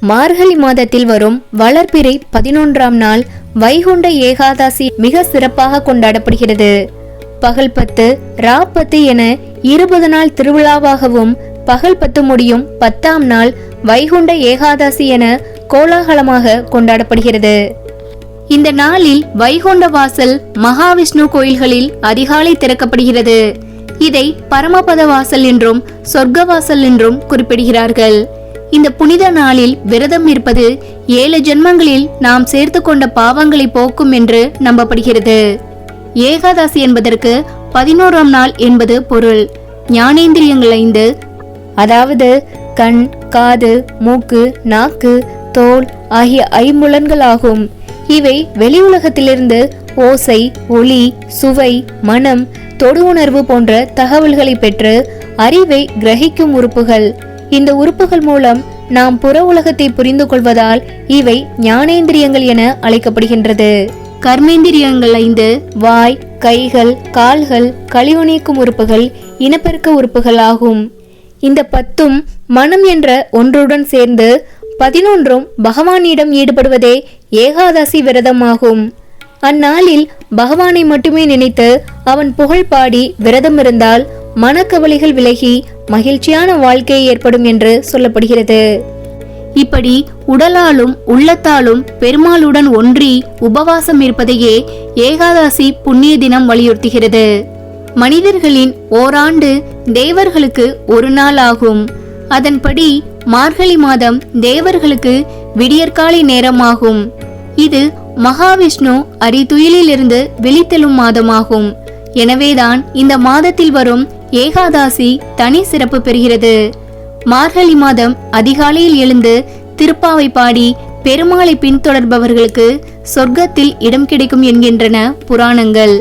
மார்கழி மாதத்தில் வரும் வளர்பிறை 11ஆம் நாள் வைகுண்ட ஏகாதசி மிக சிறப்பாக கொண்டாடப்படுகிறது. பகல் 10 ரா 10 என 20 நாள் திருவிழாவாகவும் பகல் 10 முடியும் 10ஆம் நாள் வைகுண்ட ஏகாதசி என கோலாகலமாக கொண்டாடப்படுகிறது. இந்த நாளில் வைகுண்ட வாசல் மகாவிஷ்ணு கோயில்களில் அதிகாலை திறக்கப்படுகிறது. இதை பரமபத வாசல் என்றும் சொர்க்க வாசல் என்றும் குறிப்பிடுகிறார்கள். இந்த புனித நாளில் விரதம் இருப்பது 7 ஜென்மங்களில் நாம் சேர்த்து கொண்ட பாவங்களை போக்கும் என்று நம்பப்படுகிறது. ஏகாதசி என்பதற்கு 11ஆம் நாள் என்பது பொருள். ஞானேந்திரியங்கள் 5, அதாவது கண், காது, மூக்கு, நாக்கு, தோல் ஆகிய ஐம்புலன்கள் ஆகும். இவை வெளி உலகத்திலிருந்து ஓசை, ஒளி, சுவை, மனம், தொடு உணர்வு போன்ற தகவல்களை பெற்று அறிவை கிரகிக்கும் உறுப்புகள். இந்த உறுப்புகள் மூலம் நாம் புற உலகத்தை புரிந்து கொள்வதால் இவை ஞானேந்திரியங்கள் என அழைக்கப்படுகின்றது. கர்மேந்திரியங்கள் 5 வாய், கைகள், கால்கள், கழிவு நீக்கும் உறுப்புகள், இனப்பெருக்க உறுப்புகள் ஆகும். இந்த 10ம் மனம் என்ற ஒன்றுடன் சேர்ந்து 11ம் பகவானிடம் ஈடுபடுவதே ஏகாதசி விரதமாகும். அந்நாளில் பகவானை மட்டுமே நினைத்து அவன் புகழ் பாடி விரதம் இருந்தால் மனக்கவலைகள் விலகி மகிழ்ச்சியான வாழ்க்கை ஏற்படும் என்று சொல்லப்படுகிறது. இப்படி உடலாலும் உள்ளத்தாலும் பெருமாளுடன் ஒன்றி உபவாசம் இருப்பதையே ஏகாதசி புண்ணிய தினம் வலியுறுத்துகிறது. மனிதர்களின் ஓராண்டு தேவர்களுக்கு ஒரு நாள் ஆகும். அதன்படி மார்கழி மாதம் தேவர்களுக்கு விடியற்காலை நேரமாகும். இது மகாவிஷ்ணு அரிதுயிலிருந்து விழித்தெழும் மாதமாகும். எனவேதான் இந்த மாதத்தில் வரும் ஏகாதசி தனி சிறப்பு பெறுகிறது. மார்கழி மாதம் அதிகாலையில் எழுந்து திருப்பாவை பாடி பெருமாளை பின்தொடர்பவர்களுக்கு சொர்க்கத்தில் இடம் கிடைக்கும் என்கின்றன புராணங்கள்.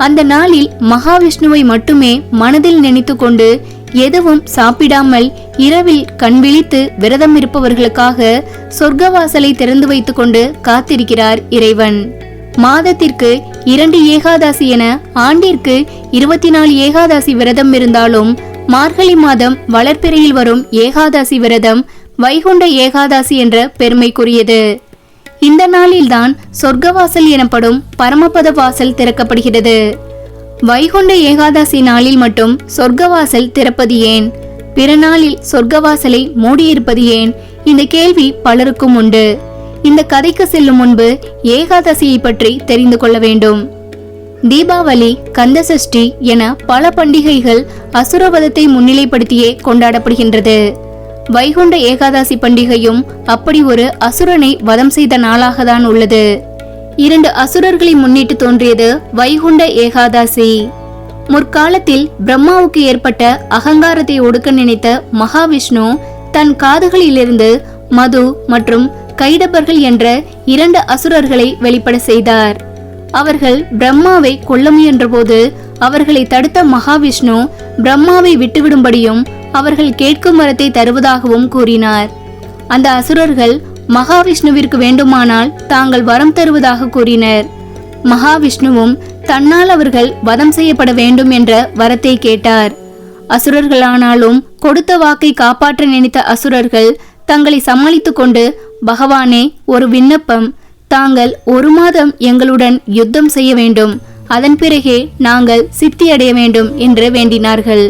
அந்த நாளில் மகாவிஷ்ணுவை மட்டுமே மனதில் நினைத்து கொண்டு எதுவும் சாப்பிடாமல் இரவில் கண் விழித்து விரதம் இருப்பவர்களுக்காக சொர்க்கவாசலை திறந்து வைத்துக் கொண்டு காத்திருக்கிறார் இறைவன். மாதத்திற்கு 2 ஏகாதசி என ஆண்டிற்கு 24 ஏகாதசி விரதம் இருந்தாலும் மார்கழி மாதம் வளர்பிறையில் வரும் ஏகாதசி விரதம் வைகுண்ட ஏகாதசி என்ற பெருமைக்குரியது. இந்த நாளில்தான் சொர்க்கவாசல் எனப்படும் பரமபத வாசல் திறக்கப்படுகிறது. வைகுண்ட ஏகாதசி நாளில் மட்டும் சொர்க்கவாசல் திறப்பது ஏன்? பிற நாளில் சொர்க்கவாசலை மூடியிருப்பது ஏன்? இந்த கேள்வி பலருக்கும் உண்டு. இந்த கதைக்கு செல்லும் முன்பு ஏகாதசியை பற்றி தெரிந்து கொள்ள வேண்டும். தீபாவளி, கந்தசஷ்டி என பல பண்டிகைகள் அசுரவதத்தை முன்னிலைப்படுத்தியே கொண்டாடப்படுகின்றது. வைகுண்ட ஏகாதசி பண்டிகையும் அப்படி ஒரு அசுரனை வதம் செய்த நாளாக தான் உள்ளது. 2 அசுரர்களை முன்னிட்டு தோன்றியது வைகுண்ட ஏகாதசி. முற்காலத்தில் பிரம்மாவுக்கு ஏற்பட்ட அகங்காரத்தை ஒடுக்க நினைத்த மகாவிஷ்ணு தன் காதுகளிலிருந்து மது மற்றும் கைடபர்கள் என்ற 2 அசுரர்களை வெளிப்பட செய்தார். அவர்கள் பிரம்மாவை கொல்ல முயன்ற போது அவர்களை தடுத்த மகாவிஷ்ணு பிரம்மாவை விட்டுவிடும்படியும் அவர்கள் கேட்கும் வரத்தை தருவதாகவும் கூறினார். அந்த அசுரர்கள் மகாவிஷ்ணுவிற்கு வேண்டுமானால் தாங்கள் வரம் தருவதாக கூறினர். மகாவிஷ்ணுவும் தன்னால் அவர்கள் வதம் செய்யப்பட வேண்டும் என்ற வரத்தை கேட்டார். அசுரர்களானாலும் கொடுத்த வாக்கை காப்பாற்ற நினைத்த அசுரர்கள் தங்களை சமாளித்துக் கொண்டு, பகவானே, ஒரு விண்ணப்பம், தாங்கள் 1 மாதம் எங்களுடன் யுத்தம் செய்ய வேண்டும், அதன் பிறகே நாங்கள் சித்தி அடைய வேண்டும் என்று வேண்டினார்கள்.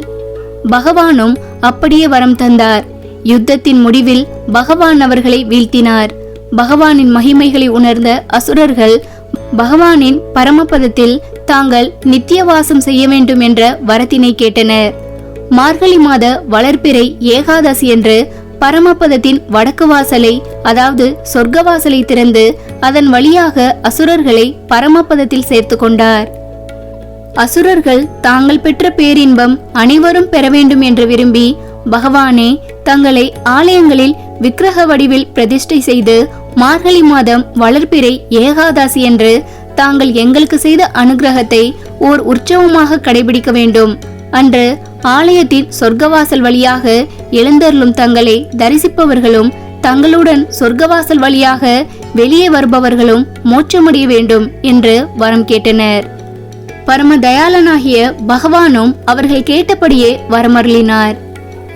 பகவானும் அப்படியே வரம் தந்தார். யுத்தத்தின் முடிவில் பகவான் அவர்களை வீழ்த்தினார். பகவானின் மகிமைகளை உணர்ந்த அசுரர்கள் பகவானின் பரமபதத்தில் தாங்கள் நித்தியவாசம் செய்ய வேண்டும் என்ற வரத்தினை கேட்டனர். மார்கழி மாத வளர்பிறை ஏகாதசி என்று பரமபதத்தின் வடக்கு வாசலை, அதாவது சொர்க்கவாசலை திறந்து அதன் வழியாக அசுரர்களை பரமபதத்தில் சேர்த்து கொண்டார். அசுரர்கள் தாங்கள் பெற்ற பேரின்பம் அனைவரும் பெற வேண்டும் என்று விரும்பி, பகவானே, தங்களை ஆலயங்களில் விக்கிரக வடிவில் பிரதிஷ்டை செய்து மார்கழி மாதம் வளர்பிறை ஏகாதசி என்று தாங்கள் எங்களுக்கு செய்த அனுகிரகத்தை ஓர் உற்சவமாக கடைபிடிக்க வேண்டும். அன்று ஆலயத்தின் சொர்க்கவாசல் வழியாக எழுந்தருளும் தங்களை தரிசிப்பவர்களும் தங்களுடன் சொர்க்கவாசல் வழியாக வெளியே வருபவர்களும் மோட்சமடைய வேண்டும் என்று வரம் கேட்டனர். பரம தயாளனாகிய பகவானும் அவர்கள் கேட்டபடியே வரமருளினார்.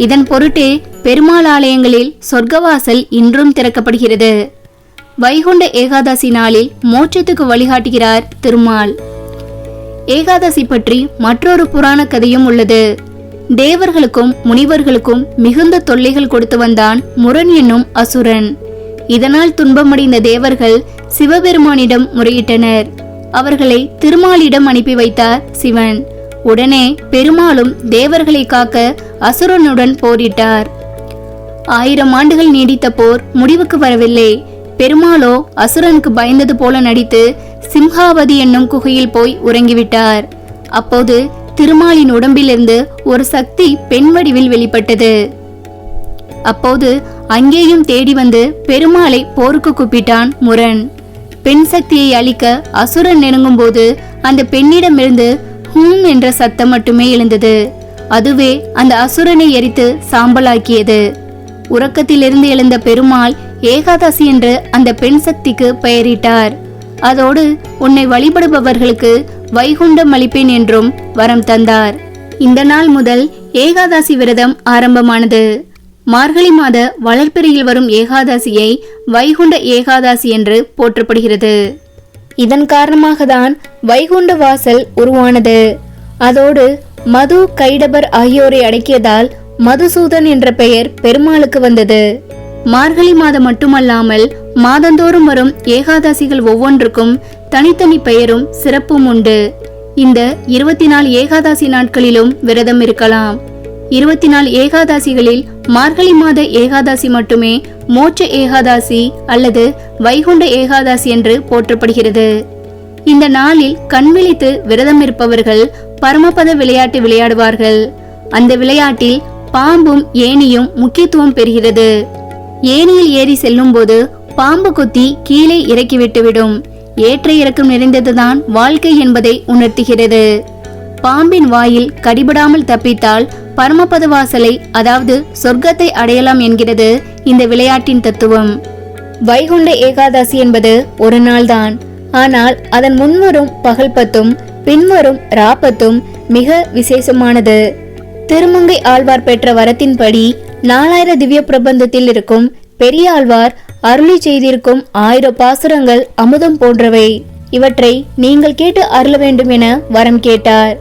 இதன் பொருட்டே பெருமாள் ஆலயங்களில் சொர்க்கவாசல் இன்றும் திறக்கப்படுகிறது. வைகுண்ட ஏகாதசி நாளில் மோட்சத்துக்கு வழிகாட்டுகிறார் திருமால். ஏகாதசி பற்றி மற்றொரு புராண கதையும் உள்ளது. தேவர்களுக்கும் முனிவர்களுக்கும் மிகுந்த தொல்லைகள் கொடுத்து வந்தான் முரண் என்னும் அசுரன். இதனால் துன்பமடைந்த தேவர்கள் சிவபெருமானிடம் முறையிட்டனர். அவர்களை திருமாலிடம் அனுப்பி வைத்தார் சிவன். உடனே பெருமாளும் தேவர்களை காக்க அசுரனுடன் போரிட்டார். 1000 ஆண்டுகள் நீடித்த போர் முடிவுக்கு வரவில்லை. பெருமாளோ அசுரனுக்கு பயந்தது போல நடித்து சிம்ஹாவதி என்னும் குகையில் போய் உறங்கிவிட்டார். அப்போது திருமாலின் உடம்பிலிருந்து ஒரு சக்தி பெண் வடிவில் வெளிப்பட்டது. அப்போது அங்கேயும் தேடி வந்து பெருமாளை போருக்கு கூப்பிட்டான் முரண். பெண் சக்தியை அழிக்க அசுரன் நெருங்கும் போது அந்த பெண்ணிடமிருந்து ஹூம் என்ற சத்தம் மட்டுமே எழுந்தது. அதுவே அந்த அசுரனை எரித்து சாம்பலாக்கியது. உறக்கத்திலிருந்து எழுந்த பெருமாள் ஏகாதசி என்று அந்த பெண் சக்திக்கு பெயரிட்டார். அதோடு உன்னை வழிபடுபவர்களுக்கு வைகுண்டம் அளிப்பேன் என்றும் வரம் தந்தார். இந்த நாள் முதல் ஏகாதசி விரதம் ஆரம்பமானது. மார்கழி மாத வளர்பிறையில் வரும் ஏகாதசியை வைகுண்ட ஏகாதசி என்று போற்றப்படுகிறது. இதன் காரணமாக தான் வைகுண்ட வாசல் உருவானது. அதோடு மது கைடபர் ஆகியோரை அடக்கியதால் மதுசூதன் என்ற பெயர் பெருமாளுக்கு வந்தது. மார்கழி மாதம் மட்டுமல்லாமல் மாதந்தோறும் வரும் ஏகாதசிகள் ஒவ்வொன்றுக்கும் தனித்தனி பெயரும் சிறப்பும் உண்டு. இந்த 24 ஏகாதசி நாட்களிலும் விரதம் இருக்கலாம். 24 ஏகாதசிகளில் மார்கழி மாத ஏகாதசி மட்டுமே மோட்ச ஏகாதசி அல்லது வைகுண்ட ஏகாதசி என்று போற்றப்படுகிறது. இந்த நாளில் கண் விழித்து விரதம் இருப்பவர்கள் பரமபத விளையாட்டு விளையாடுவார்கள். அந்த விளையாட்டில் பாம்பும் ஏணியும் முக்கியத்துவம் பெறுகிறது. ஏணியில் ஏறி செல்லும் போது பாம்பு கொத்தி கீழே இறக்கிவிட்டுவிடும். ஏற்ற இறக்கம் நிறைந்ததுதான் வாழ்க்கை என்பதை உணர்த்துகிறது. பாம்பின் வாயில் கடிபடாமல் தப்பித்தால் பரமபத வாசலை அதாவது சொர்க்கத்தை அடையலாம் என்கிறது இந்த விளையாட்டின் தத்துவம். வைகுண்ட ஏகாதசி என்பது ஒரு நாள் தான். ஆனால் அதன் முன்வரும் பகல் பத்தும் பின்வரும் ராப்பத்தும் மிக விசேஷமானது. திருமங்கை ஆழ்வார் பெற்ற வரத்தின்படி 4000 திவ்ய பிரபந்தத்தில் இருக்கும் பெரிய ஆழ்வார் அருளி செய்திருக்கும் 1000 பாசுரங்கள் அமுதம் போன்றவை. இவற்றை நீங்கள் கேட்டு அருள வேண்டும் என வரம் கேட்டார்.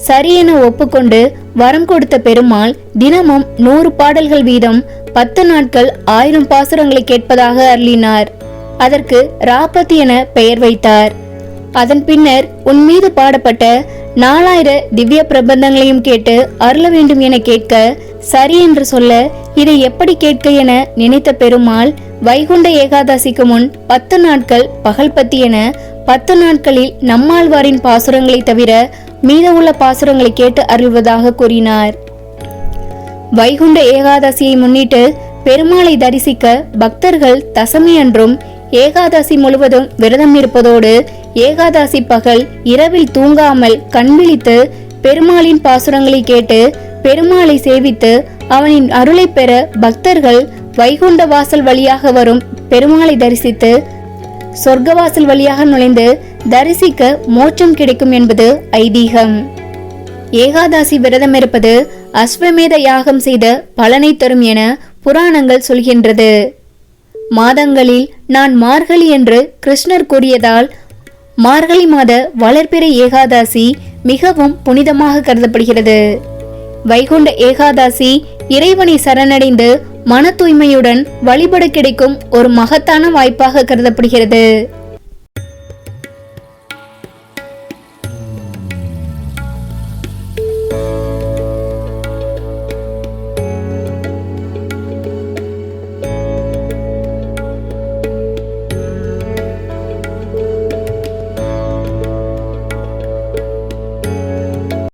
சரி என ஒப்புக்கொண்டு வரம் கொடுத்த பெருமாள் தினமும் 100 பாடல்கள் வீதம் 10 நாட்கள் 1000 பாசுரங்களை கேட்பதாக அருளினார். அதற்கு ராப்பதி என பெயர் வைத்தார். அதன் பின்னர் உன் மீது பாடப்பட்ட 4000 திவ்ய பிரபந்தங்களையும் கேட்டு அருள வேண்டும் என கேட்க சரி என்று சொல்ல இதை எப்படி கேட்க என நினைத்த பெருமாள் வைகுண்ட ஏகாதசிக்கு முன் 10 நாட்கள் பகல் பத்தி என 10 நாட்களில் நம்மாழ்வாரின் பாசுரங்களை தவிர மீதமுள்ள பாசுரங்களை கேட்டு அருள்வதாக கூறினார். வைகுண்ட ஏகாதசியை முன்னிட்டு பெருமாளை தரிசிக்க பக்தர்கள் தசமி அன்றும் ஏகாதசி முழுவதும் விரதம் இருப்பதோடு ஏகாதசி பகல் இரவில் தூங்காமல் கண்விழித்து பெருமாளின் பாசுரங்களை கேட்டு பெருமாளை சேவித்து அவனின் அருளை பெற பக்தர்கள் வைகுண்ட வாசல் வழியாக வரும் பெருமாளை தரிசித்து சொர்க்கவாசல் வழியாக நுழைந்து தரிசிக்க மோட்சம் கிடைக்கும் என்பது ஐதீகம். ஏகாதசி விரதம் இருப்பது அஸ்வமேத யாகம் செய்த பலனை தரும் என புராணங்கள் சொல்கின்றது. மாதங்களில் நான் மார்கழி என்று கிருஷ்ணர் கூறியதால் மார்கழி மாத வளர்பிறை ஏகாதசி மிகவும் புனிதமாக கருதப்படுகிறது. வைகுண்ட ஏகாதசி இறைவனை சரணடைந்து மன தூய்மையுடன் வழிபட கிடைக்கும் ஒரு மகத்தான வாய்ப்பாக கருதப்படுகிறது.